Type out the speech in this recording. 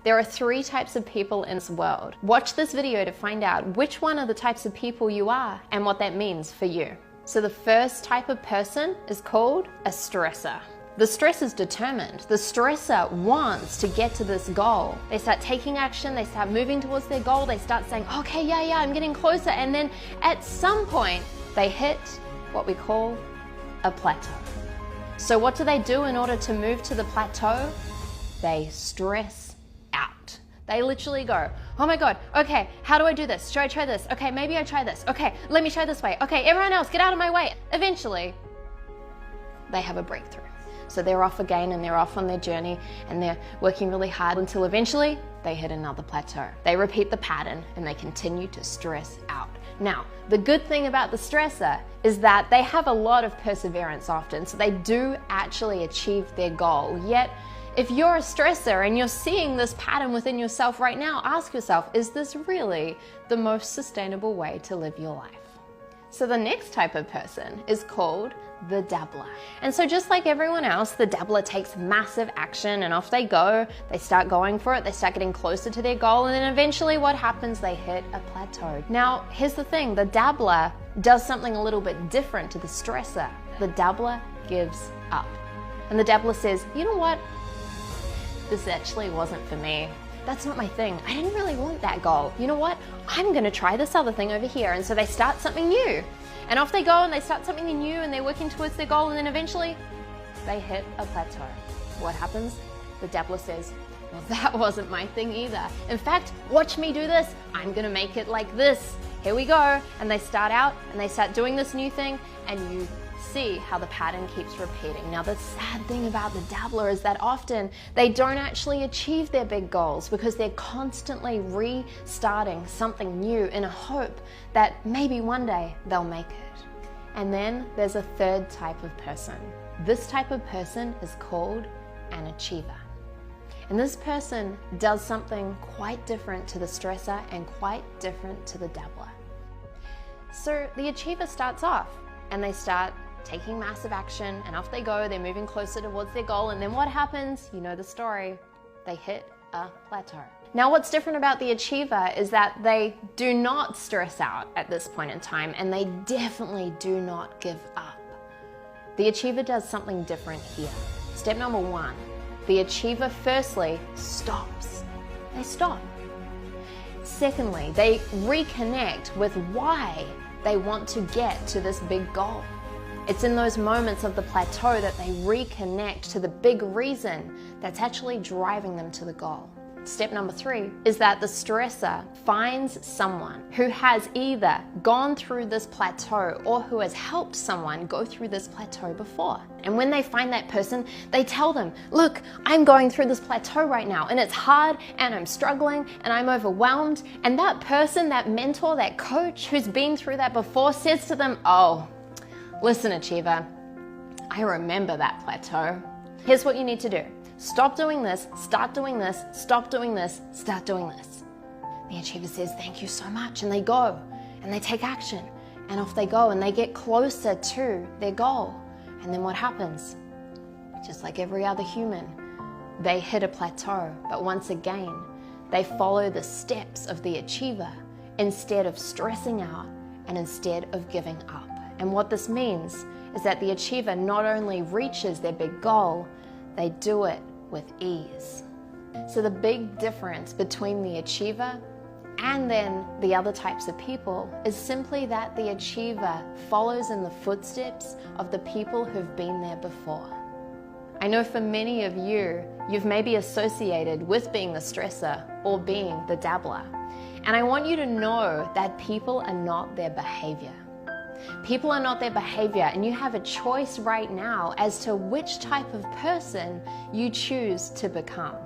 There are 3 types of people in this world. Watch this video to find out which one of the types of people you are and what that means for you. So the first type of person is called a stressor. The stressor is determined. The stressor wants to get to this goal. They start taking action, they start moving towards their goal, they start saying, okay, yeah, I'm getting closer. And then at some point, they hit what we call a plateau. So what do they do in order to move to the plateau? They stress out. They literally go, oh my God, okay, how do I do this? Should I try this? Okay, maybe I try this. Okay, let me try this way. Okay, everyone else, get out of my way. Eventually, they have a breakthrough. So they're off again and they're off on their journey and they're working really hard until eventually they hit another plateau. They repeat the pattern and they continue to stress out. Now, the good thing about the stressor is that they have a lot of perseverance often, so they do actually achieve their goal. Yet, if you're a stressor and you're seeing this pattern within yourself right now, ask yourself, is this really the most sustainable way to live your life? So the next type of person is called the dabbler. And so just like everyone else, the dabbler takes massive action and off they go. They start going for it, they start getting closer to their goal, and then eventually what happens? They hit a plateau. Now, here's the thing, the dabbler does something a little bit different to the stressor. The dabbler gives up. And the dabbler says, you know what? This actually wasn't for me. That's not my thing. I didn't really want that goal. You know what? I'm gonna try this other thing over here. And so they start something new. And off they go and they start something new and they're working towards their goal, and then eventually they hit a plateau. What happens? The dabbler says, well, that wasn't my thing either. In fact, watch me do this. I'm gonna make it like this. Here we go. And they start out and they start doing this new thing, and you see how the pattern keeps repeating. Now, the sad thing about the dabbler is that often they don't actually achieve their big goals because they're constantly restarting something new in a hope that maybe one day they'll make it. And then there's a third type of person. This type of person is called an achiever. And this person does something quite different to the stressor and quite different to the dabbler. So the achiever starts off and they start taking massive action, and off they go, they're moving closer towards their goal, and then what happens? You know the story. They hit a plateau. Now, what's different about the achiever is that they do not stress out at this point in time, and they definitely do not give up. The achiever does something different here. Step number 1, the achiever firstly stops. They stop. Secondly, they reconnect with why they want to get to this big goal. It's in those moments of the plateau that they reconnect to the big reason that's actually driving them to the goal. Step number 3 is that the stressor finds someone who has either gone through this plateau or who has helped someone go through this plateau before. And when they find that person, they tell them, look, I'm going through this plateau right now and it's hard and I'm struggling and I'm overwhelmed. And that person, that mentor, that coach who's been through that before says to them, oh, listen, achiever, I remember that plateau. Here's what you need to do. Stop doing this, start doing this, stop doing this, start doing this. The achiever says, thank you so much. And they go and they take action and off they go and they get closer to their goal. And then what happens? Just like every other human, they hit a plateau. But once again, they follow the steps of the achiever instead of stressing out and instead of giving up. And what this means is that the achiever not only reaches their big goal, they do it with ease. So the big difference between the achiever and then the other types of people is simply that the achiever follows in the footsteps of the people who've been there before. I know for many of you, you've maybe associated with being the stressor or being the dabbler. And I want you to know that people are not their behavior. People are not their behavior, and you have a choice right now as to which type of person you choose to become.